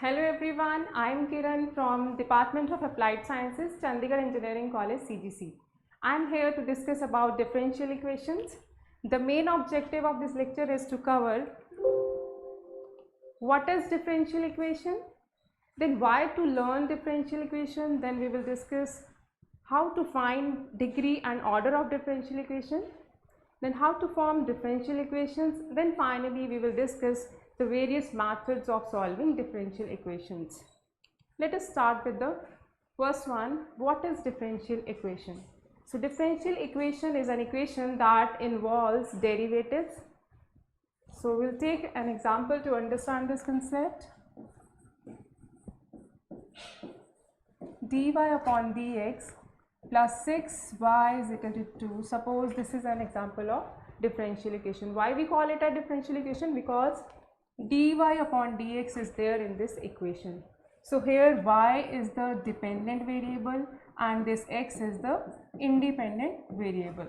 Hello everyone, I am Kiran from Department of Applied Sciences, Chandigarh Engineering College CGC. I am here to discuss about differential equations. The main objective of this lecture is to cover what is differential equation, then why to learn differential equation, then we will discuss how to find degree and order of differential equation, then how to form differential equations, then finally we will discuss the various methods of solving differential equations. Let us start with the first one. What is differential equation? So differential equation is an equation that involves derivatives. So we'll take an example to understand this concept. dy upon dx plus 6y is equal to 2. Suppose this is an example of differential equation. Why we call it a differential equation? Because dy upon dx is there in this equation. So here y is the dependent variable and this x is the independent variable,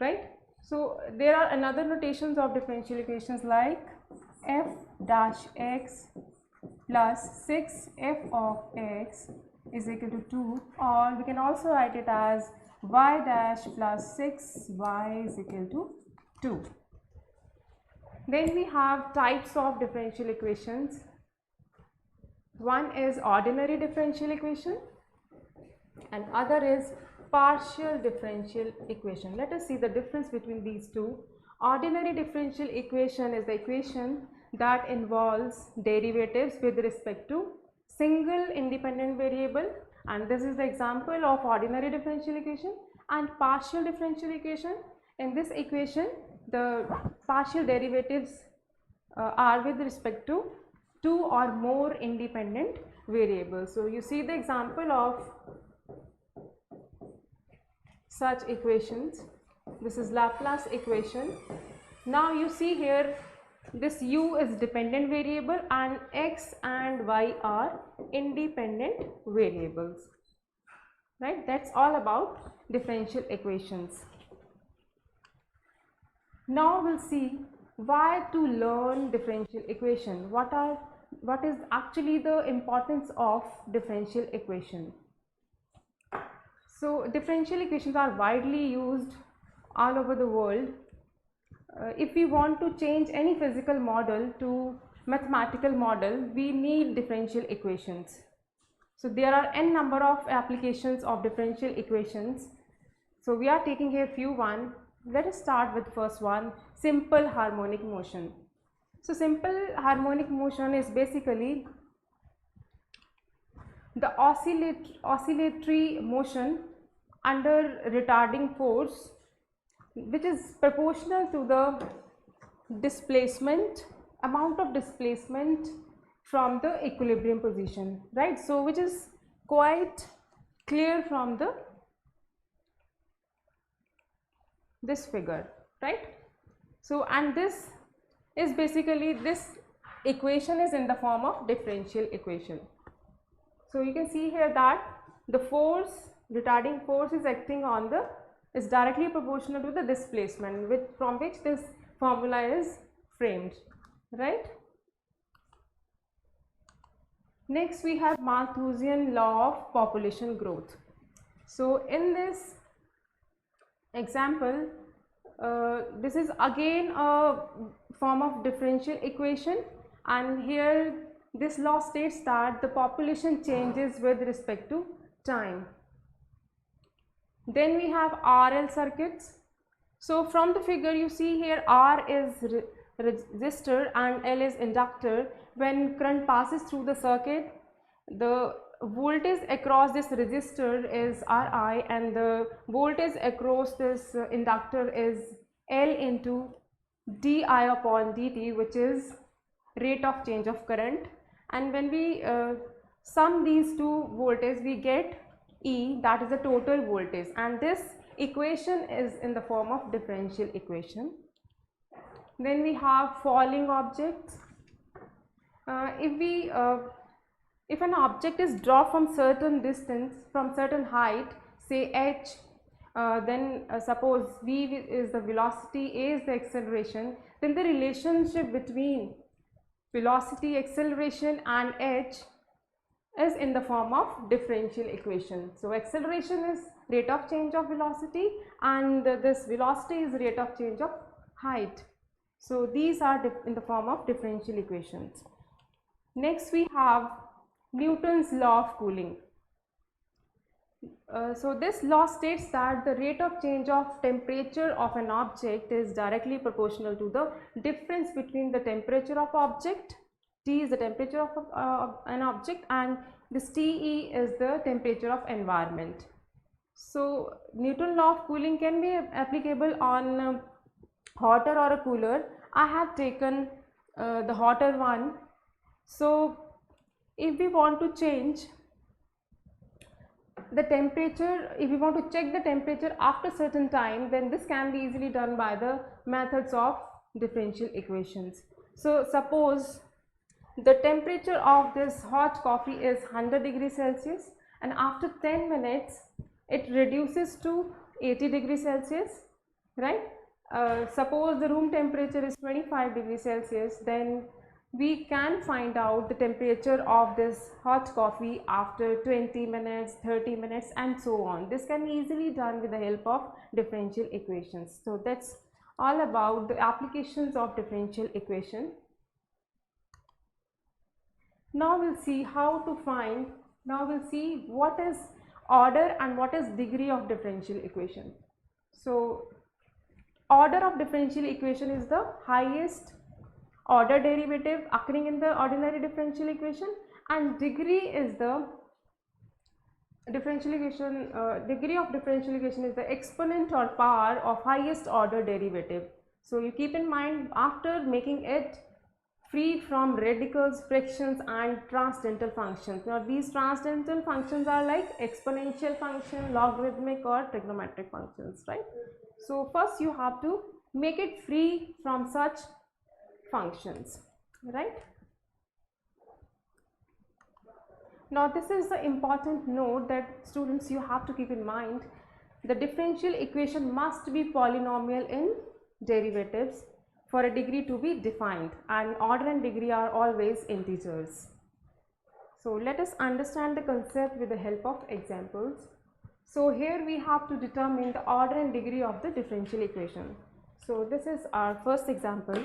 right? So there are another notations of differential equations like f dash x plus 6f of x is equal to 2, or we can also write it as y dash plus 6y is equal to 2. Then we have types of differential equations. One is ordinary differential equation and other is partial differential equation. Let us see the difference between these two. Ordinary differential equation is the equation that involves derivatives with respect to single independent variable, and this is the example of ordinary differential equation. And partial differential equation, in this equation the partial derivatives are with respect to two or more independent variables. So you see the example of such equations. This is Laplace equation. Now you see here this u is dependent variable and x and y are independent variables, right? That's all about differential equations. Now we'll see why to learn differential equation. What is actually the importance of differential equation? So differential equations are widely used all over the world. If we want to change any physical model to mathematical model, we need differential equations. So there are n number of applications of differential equations. So we are taking here few one. Let us start with first one, simple harmonic motion. So simple harmonic motion is basically the oscillatory motion under retarding force, which is proportional to the displacement, amount of displacement from the equilibrium position, right? So which is quite clear from this figure, right? So and this is basically, this equation is in the form of differential equation. So you can see here that the force, retarding force, is acting on the, is directly proportional to the displacement from which this formula is framed, right? Next we have Malthusian law of population growth. So in this example, this is again a form of differential equation, and here this law states that the population changes with respect to time. Then we have RL circuits. So from the figure you see here, R is resistor and L is inductor. When current passes through the circuit, the voltage across this resistor is Ri and the voltage across this inductor is L into di upon dt, which is rate of change of current. And when we sum these two voltages, we get E, that is the total voltage, and this equation is in the form of differential equation. Then we have falling objects. If an object is dropped from certain distance, from certain height, say h, then suppose v is the velocity, a is the acceleration, then the relationship between velocity, acceleration and h is in the form of differential equation. So acceleration is rate of change of velocity and this velocity is rate of change of height. So these are in the form of differential equations. Next we have Newton's law of cooling. So this law states that the rate of change of temperature of an object is directly proportional to the difference between the temperature of object, T is the temperature of an object, and this TE is the temperature of environment. So Newton law of cooling can be applicable on hotter or a cooler. I have taken the hotter one. So if we want to change the temperature, if we want to check the temperature after certain time, then this can be easily done by the methods of differential equations. So suppose the temperature of this hot coffee is 100 degrees Celsius and after 10 minutes it reduces to 80 degrees Celsius, right? Suppose the room temperature is 25 degrees Celsius, then we can find out the temperature of this hot coffee after 20 minutes, 30 minutes and so on. This can be easily done with the help of differential equations. So that's all about the applications of differential equation. Now we'll see how to find, now we'll see what is order and what is degree of differential equation. So order of differential equation is the highest order derivative occurring in the ordinary differential equation, and degree is the differential equation, degree of differential equation is the exponent or power of highest order derivative. So you keep in mind, after making it free from radicals, fractions and transcendental functions. Now these transcendental functions are like exponential function, logarithmic or trigonometric functions, right? So first you have to make it free from such functions, right? Now this is the important note that students you have to keep in mind. The differential equation must be polynomial in derivatives for a degree to be defined, and order and degree are always integers. So let us understand the concept with the help of examples. So here we have to determine the order and degree of the differential equation. So this is our first example.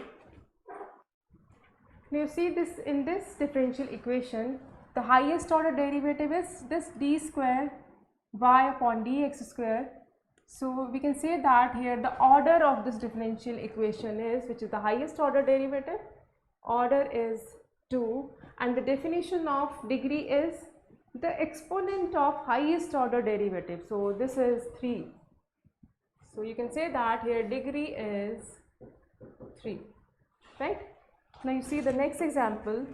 Now you see this, in this differential equation, the highest order derivative is this d square y upon dx square. So we can say that here the order of this differential equation is, which is the highest order derivative, order is 2, and the definition of degree is the exponent of highest order derivative. So this is 3. So you can say that here degree is 3, right? Now you see the next example.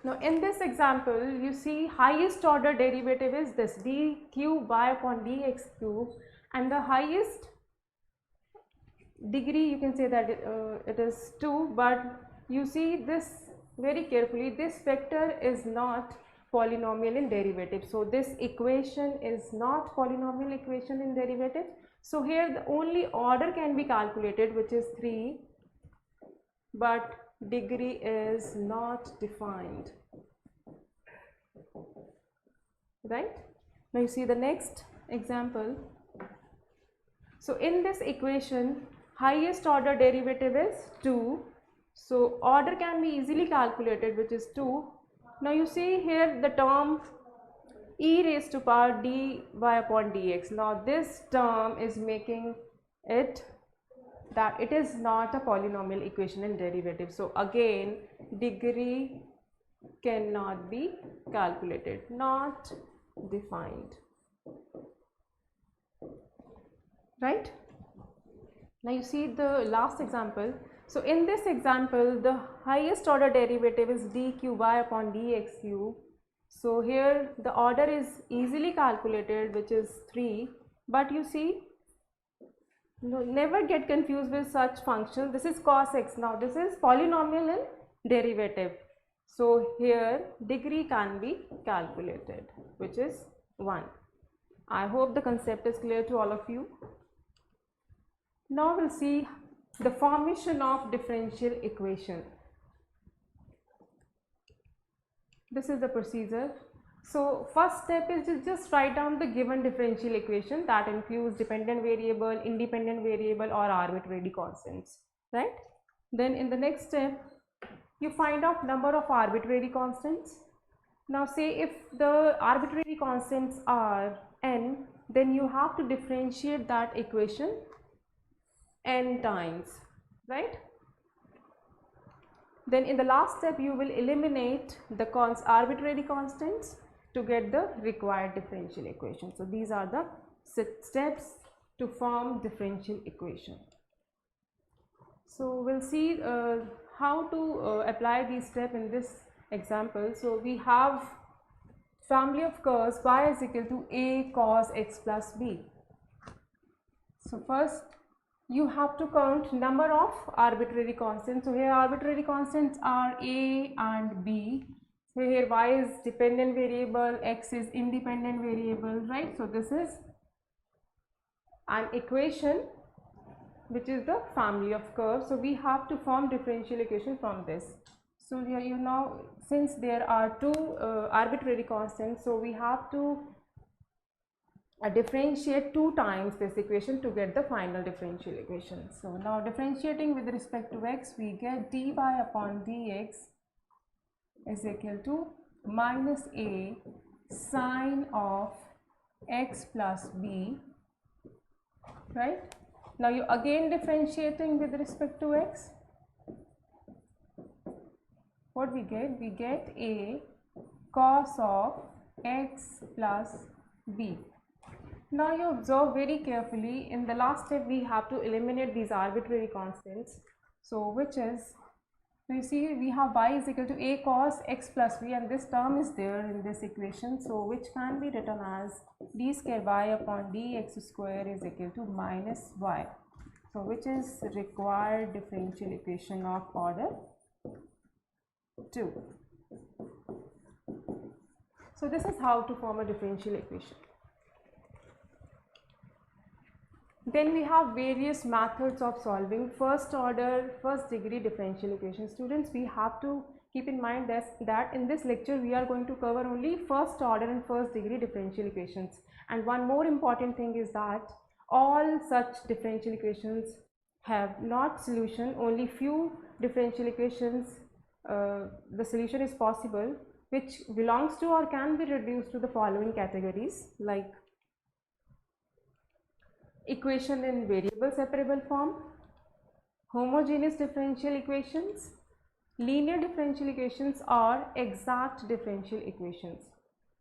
Now in this example you see highest order derivative is this d cube y upon dx cube, and the highest degree you can say that it is 2, but you see this very carefully, this vector is not polynomial in derivative. So this equation is not polynomial equation in derivative. So here the only order can be calculated, which is 3, but degree is not defined, right? Now you see the next example. So in this equation highest order derivative is 2, so order can be easily calculated, which is 2. Now you see here the term e raised to power dy upon dx. Now this term is making it that it is not a polynomial equation in derivative. So again degree cannot be calculated, not defined, right? Now you see the last example. So in this example the highest order derivative is d cube y upon dx cube. So here the order is easily calculated, which is 3, but you see, never get confused with such functions. This is cos x. Now this is polynomial in derivative. So here degree can be calculated, which is 1. I hope the concept is clear to all of you. Now we'll see the formation of differential equation. This is the procedure. So first step is to just write down the given differential equation that includes dependent variable, independent variable or arbitrary constants, right? Then in the next step, you find out number of arbitrary constants. Now say if the arbitrary constants are n, then you have to differentiate that equation n times, right? Then in the last step you will eliminate the arbitrary constants to get the required differential equation. So these are the steps to form differential equation. So we'll see how to apply these steps in this example. So we have family of curves y is equal to a cos x plus b. So first you have to count number of arbitrary constants. So here arbitrary constants are a and b. So here y is dependent variable, x is independent variable, right? So this is an equation which is the family of curves. So we have to form differential equation from this. So here you know, since there are two arbitrary constants, so we have to differentiate 2 times this equation to get the final differential equation. So now differentiating with respect to x, we get dy upon dx is equal to minus a sine of x plus b, right? Now you again differentiating with respect to x, what we get? We get a cos of x plus b. Now you observe very carefully, in the last step we have to eliminate these arbitrary constants. So which is, so you see we have y is equal to a cos x plus b, and this term is there in this equation, so which can be written as d square y upon dx square is equal to minus y. So which is required differential equation of order 2. So this is how to form a differential equation. Then we have various methods of solving first order, first degree differential equations. Students, we have to keep in mind that in this lecture we are going to cover only first order and first degree differential equations. And one more important thing is that all such differential equations have not solution. Only few differential equations the solution is possible, which belongs to or can be reduced to the following categories, like equation in variable separable form, homogeneous differential equations, linear differential equations, or exact differential equations.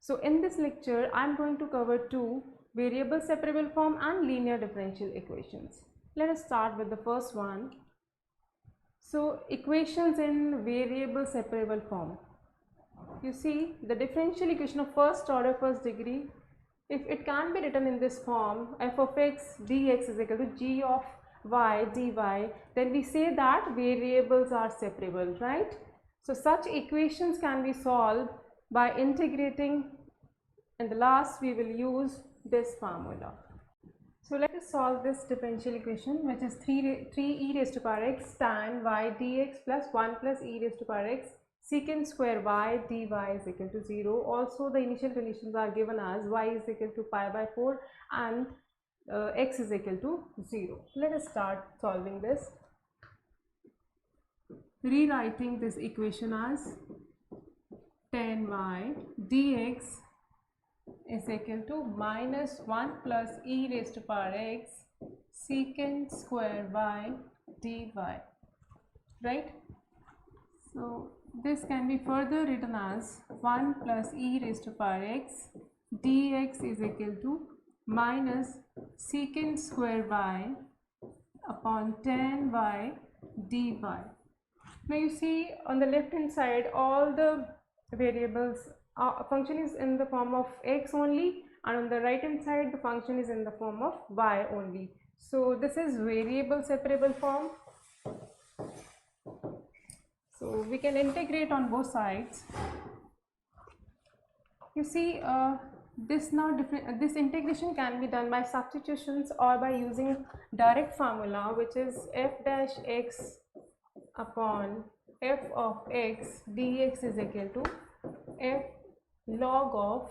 So in this lecture I am going to cover 2, variable separable form and linear differential equations. Let us start with the first one. So equations in variable separable form. You see the differential equation of first order, first degree, if it can be written in this form, f of x dx is equal to g of y dy, then we say that variables are separable, right? So such equations can be solved by integrating. In the last we will use this formula. So let us solve this differential equation, which is 3e raised to power x tan y dx plus 1 plus e raised to power x secant square y dy is equal to 0. Also the initial conditions are given as y is equal to pi by 4 and x is equal to 0. Let us start solving this. Rewriting this equation as tan y dx is equal to minus 1 plus e raised to power x secant square y dy, right? So this can be further written as 1 plus e raised to power x dx is equal to minus secant square y upon tan y dy. Now you see on the left hand side all the variables function is in the form of x only, and on the right hand side the function is in the form of y only. So this is variable separable form. So we can integrate on both sides. You see this integration can be done by substitutions or by using direct formula, which is f dash x upon f of x dx is equal to f log of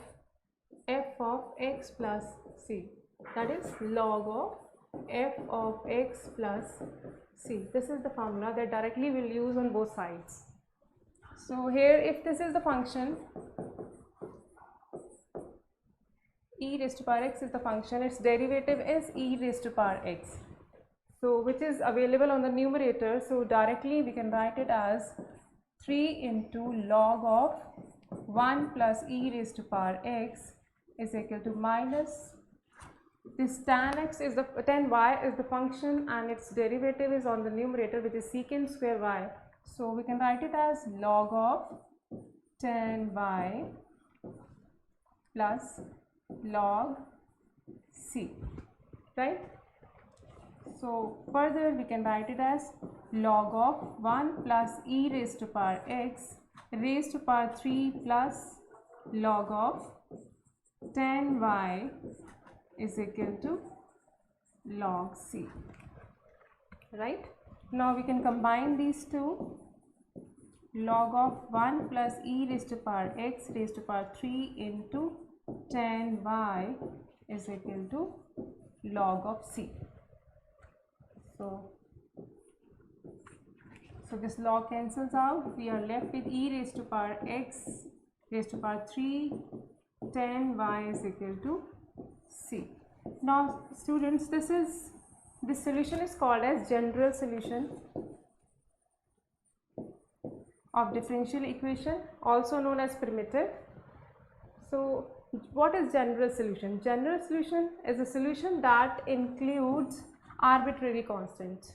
f of x plus c, that is log of f of x plus c. This is the formula that directly we'll use on both sides. So here, if this is the function, e raised to power x is the function, its derivative is e raised to power x, so which is available on the numerator. So directly we can write it as 3 into log of 1 plus e raised to power x is equal to minus this tan x is the tan y is the function and its derivative is on the numerator, which is secant square y. So we can write it as log of tan y plus log c, right? So further we can write it as log of 1 plus e raised to power x raised to power 3 plus log of tan y is equal to log c, right? Now we can combine these two. Log of 1 plus e raised to power x raised to power 3 into tan y is equal to log of c. So this log cancels out. We are left with e raised to power x raised to power 3 tan y is equal to c. Now students, this solution is called as general solution of differential equation, also known as primitive. So what is general solution? General solution is a solution that includes arbitrary constants,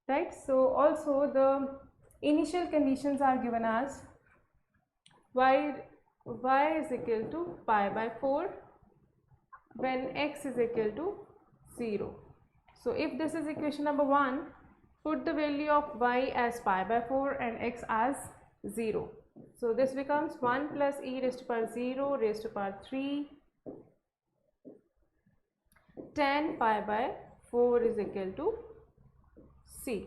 right? So also the initial conditions are given as y is equal to pi by 4 when x is equal to 0. So if this is equation number 1, put the value of y as pi by 4 and x as 0. So this becomes 1 plus e raised to power 0 raised to power 3 tan pi by 4 is equal to c.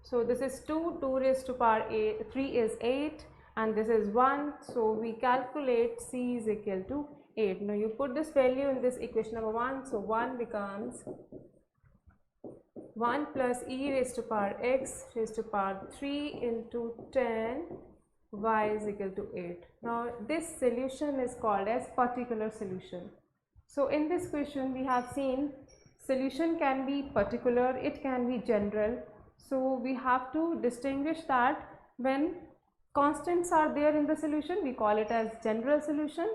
So this is 2 raised to power 3 is 8 and this is 1, so we calculate c is equal to 8. Now you put this value in this equation number 1, so 1 becomes 1 plus e raised to power x raised to power 3 into tan y is equal to 8. Now this solution is called as particular solution. So in this question we have seen solution can be particular, it can be general. So we have to distinguish that when constants are there in the solution we call it as general solution,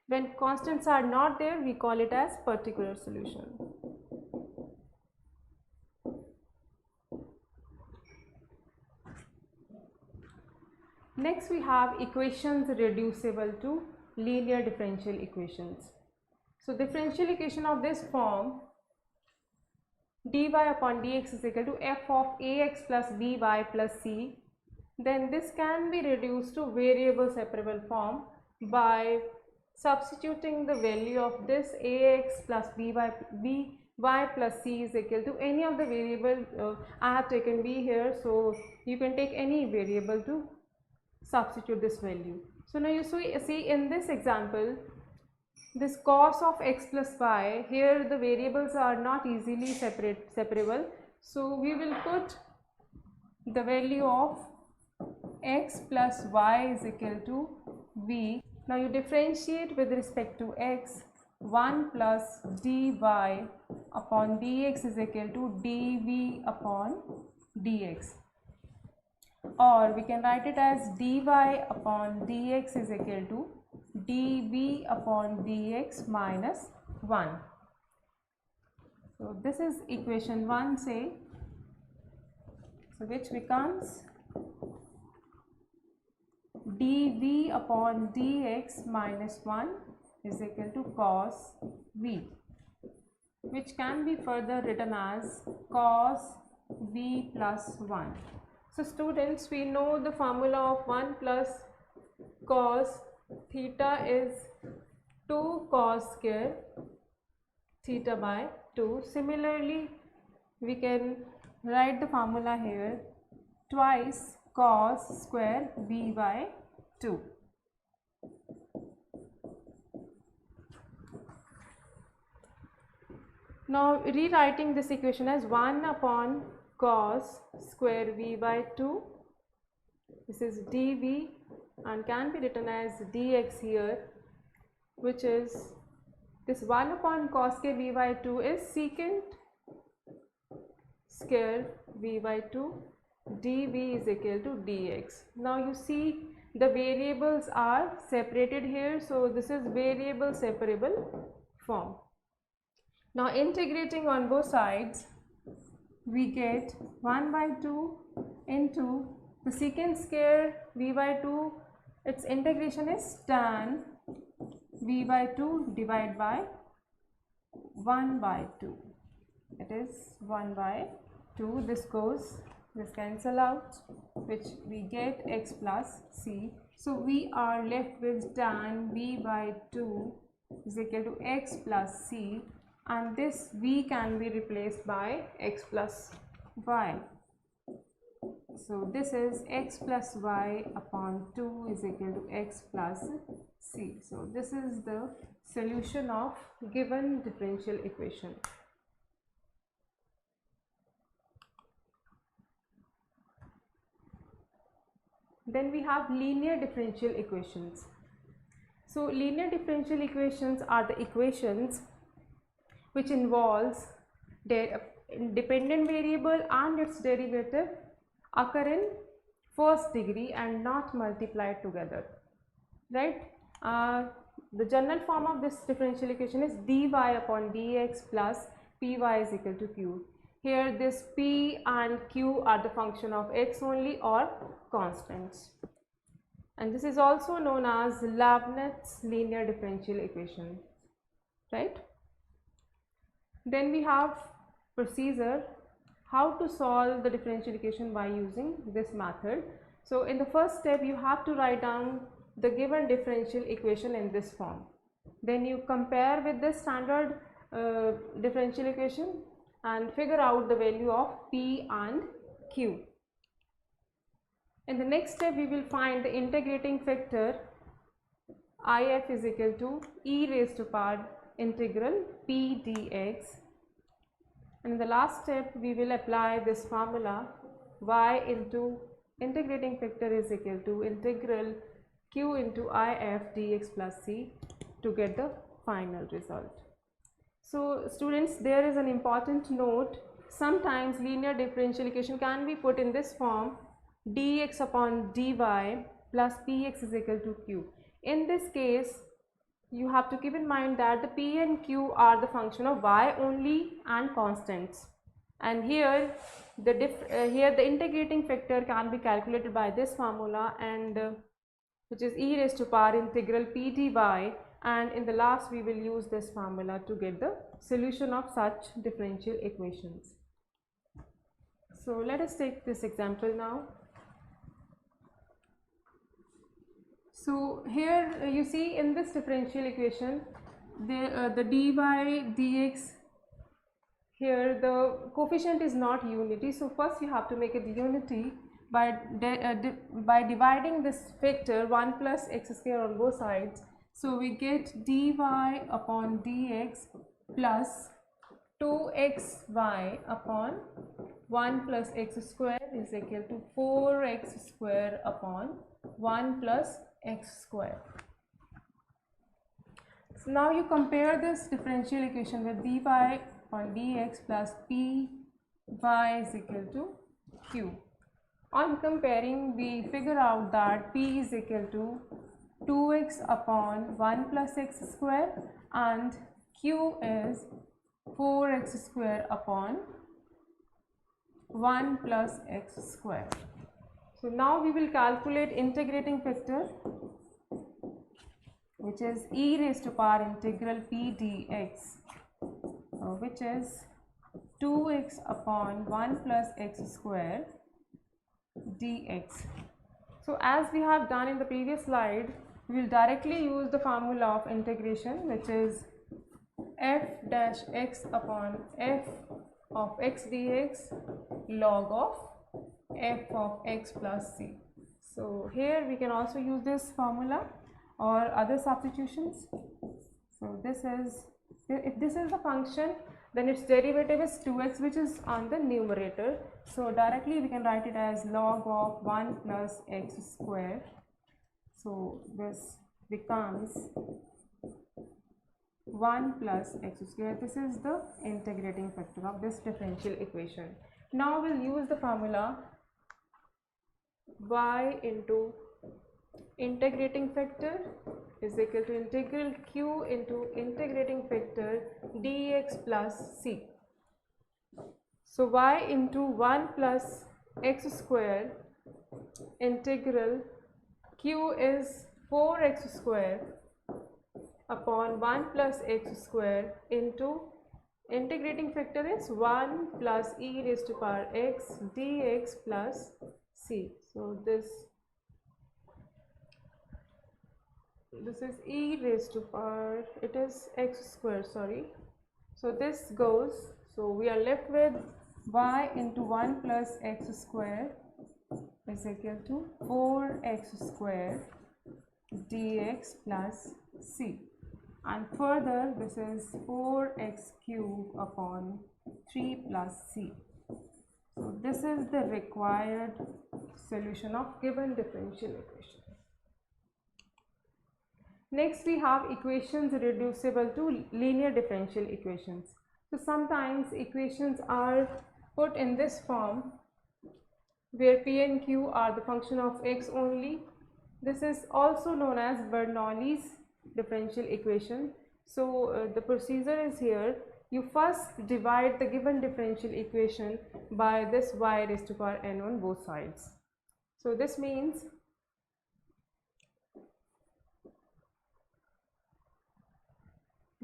when constants are not there we call it as particular solution. Next we have equations reducible to linear differential equations. So differential equation of this form, dy upon dx is equal to f of ax plus by plus c, then this can be reduced to variable separable form by substituting the value of this ax plus by plus c is equal to any of the variable. I have taken b here, so you can take any variable to substitute this value. So now you see in this example, this cos of x plus y, here the variables are not easily separable, so we will put the value of x plus y is equal to v. Now you differentiate with respect to x, 1 plus dy upon dx is equal to dv upon dx, or we can write it as dy upon dx is equal to dv upon dx minus 1. So this is equation 1, say, so which becomes dv upon dx minus 1 is equal to cos v, which can be further written as cos v plus 1. So students, we know the formula of 1 plus cos theta is 2 cos square theta by 2. Similarly, we can write the formula here, twice cos square v by 2. Now rewriting this equation as 1 upon cos square v by 2, this is dv, and can be written as dx here, which is this 1 upon cos k v by 2 is secant square v by 2 dv is equal to dx. Now you see the variables are separated here, so this is variable separable form. Now integrating on both sides, we get 1 by 2 into the secant square v by 2, its integration is tan v by 2 divided by 1 by 2. It is 1 by 2. This cancel out, which we get x plus c. So we are left with tan v by 2 is equal to x plus c, and this v can be replaced by x plus y. So this is x plus y upon 2 is equal to x plus c. So this is the solution of given differential equation. Then we have linear differential equations. So linear differential equations are the equations which involves dependent variable and its derivative occur in first degree and not multiplied together, right? The general form of this differential equation is dy upon dx plus py is equal to q. Here this p and q are the function of x only or constants, and this is also known as Leibniz linear differential equation, right? Then we have procedure how to solve the differential equation by using this method. So in the first step, you have to write down the given differential equation in this form. Then you compare with the standard differential equation and figure out the value of p and q. In the next step, we will find the integrating factor if is equal to e raised to power integral p dx. And in the last step, we will apply this formula y into integrating factor is equal to integral q into if dx plus c to get the final result. So students, there is an important note. Sometimes linear differential equation can be put in this form: dx upon dy plus px is equal to q. In this case, you have to keep in mind that the p and q are the function of y only and constants, and here the integrating factor can be calculated by this formula, and which is e raised to power integral p dy, and in the last we will use this formula to get the solution of such differential equations. So let us take this example now. So here you see in this differential equation the dy dx, here the coefficient is not unity, so first you have to make it unity by dividing this factor 1 plus x square on both sides. So we get dy upon dx plus 2xy upon 1 plus x square is equal to 4x square upon 1 plus x square. So now you compare this differential equation with dy upon dx plus py is equal to q. On comparing, we figure out that p is equal to 2x upon 1 plus x square and q is 4x square upon 1 plus x square. So now we will calculate integrating factor, which is e raised to power integral p dx, which is 2x upon 1 plus x square dx. So as we have done in the previous slide, we will directly use the formula of integration, which is f dash x upon f of x dx log of f of x plus c. So here we can also use this formula or other substitutions. So this is, if this is the function, then its derivative is 2x, which is on the numerator. So directly we can write it as log of 1 plus x square. So this becomes 1 plus x square. This is the integrating factor of this differential equation. Now we'll use the formula y into integrating factor is equal to integral q into integrating factor dx plus c. So y into 1 plus x square integral q is 4x square upon 1 plus x square into integrating factor is 1 plus e raised to power x dx plus c. So this is e raised to power, it is x square, sorry. So this goes, so we are left with y into 1 plus x square is equal to 4x square dx plus c, and further this is 4x cube upon 3 plus c. So this is the required solution of given differential equation. Next we have equations reducible to linear differential equations. So sometimes equations are put in this form where p and q are the function of x only. This is also known as Bernoulli's differential equation. So the procedure is here: you first divide the given differential equation by this y raised to power n on both sides. So this means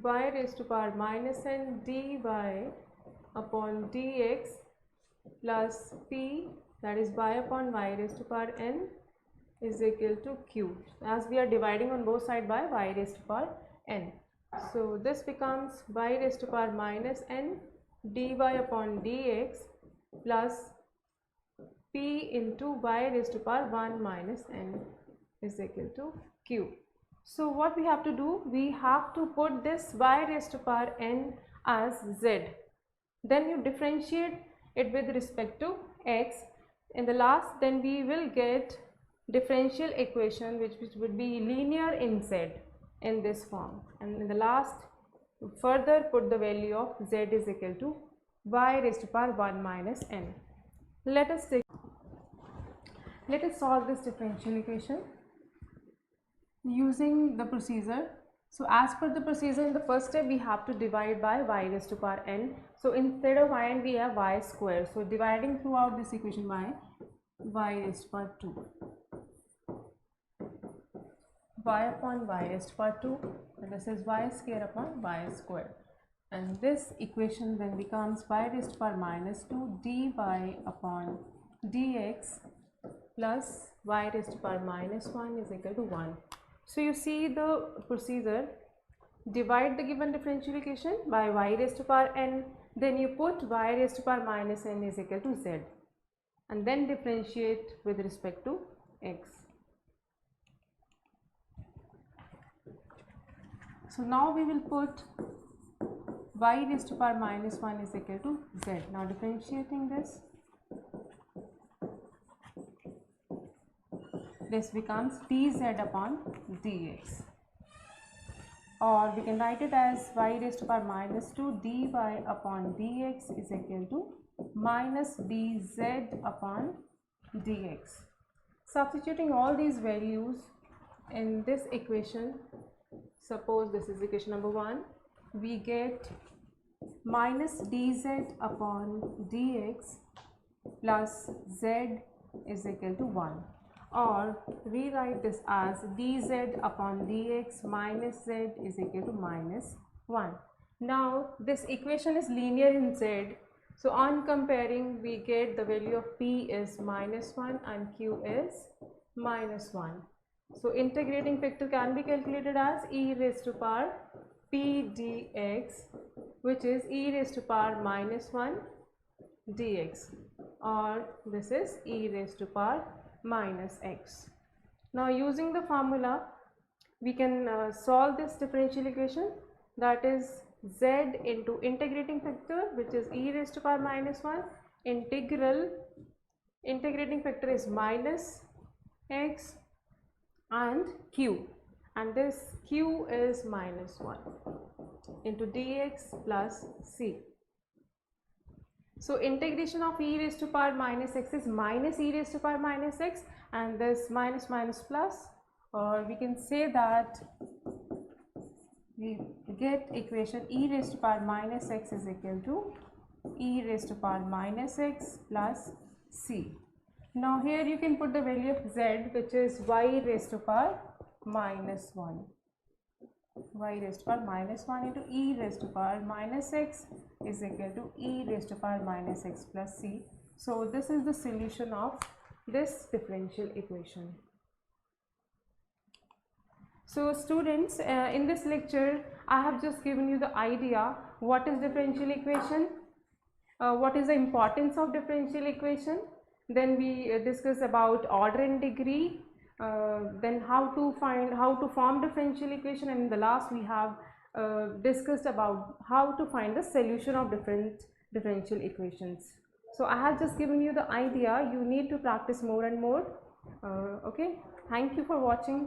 y raised to power minus n dy upon dx plus p, that is y upon y raised to power n, is equal to q, as we are dividing on both sides by y raised to power n. So this becomes y raised to power minus n dy upon dx plus p into y raised to power 1 minus n is equal to q. So what we have to do, we have to put this y raised to power n as z, then you differentiate it with respect to x. In the last, then we will get differential equation which would be linear in z in this form, and in the last further put the value of z is equal to y raised to power 1 minus n. Let us solve this differential equation using the procedure. So as per the procedure, in the first step we have to divide by y raised to power n. So instead of y n we have y square. So dividing throughout this equation by y raised to power 2, y upon y raised to power 2, and this is y square upon y square, and this equation then becomes y raised to power minus 2 dy upon dx plus y raised to power minus 1 is equal to 1. So you see the procedure: divide the given differential equation by y raised to power n, then you put y raised to power minus n is equal to z, and then differentiate with respect to x. So now we will put y raised to power minus 1 is equal to z. Now differentiating this, this becomes dz upon dx, or we can write it as y raised to power minus 2 dy upon dx is equal to minus dz upon dx. Substituting all these values in this equation, suppose this is equation number 1, we get minus dz upon dx plus z is equal to 1, or rewrite this as dz upon dx minus z is equal to minus 1. Now this equation is linear in z, so on comparing we get the value of p is minus 1 and q is minus 1. So integrating factor can be calculated as e raised to power p dx, which is e raised to power minus 1 dx, or this is e raised to power minus x. Now using the formula we can solve this differential equation, that is z into integrating factor, which is e raised to power minus 1, integrating factor is minus x and q, and this q is minus 1 into dx plus c. So integration of e raised to power minus x is minus e raised to power minus x, and this minus minus plus, or we can say that we get equation e raised to power minus x is equal to e raised to power minus x plus c. Now here you can put the value of z, which is y raised to power minus 1. Y raised to power minus 1 into e raised to power minus x is equal to e raised to power minus x plus c. So this is the solution of this differential equation. So students, in this lecture I have just given you the idea what is differential equation, what is the importance of differential equation, then we discuss about order and degree, then how to form differential equation, and in the last we have discussed about how to find the solution of different differential equations. So I have just given you the idea, you need to practice more and more. Okay, thank you for watching.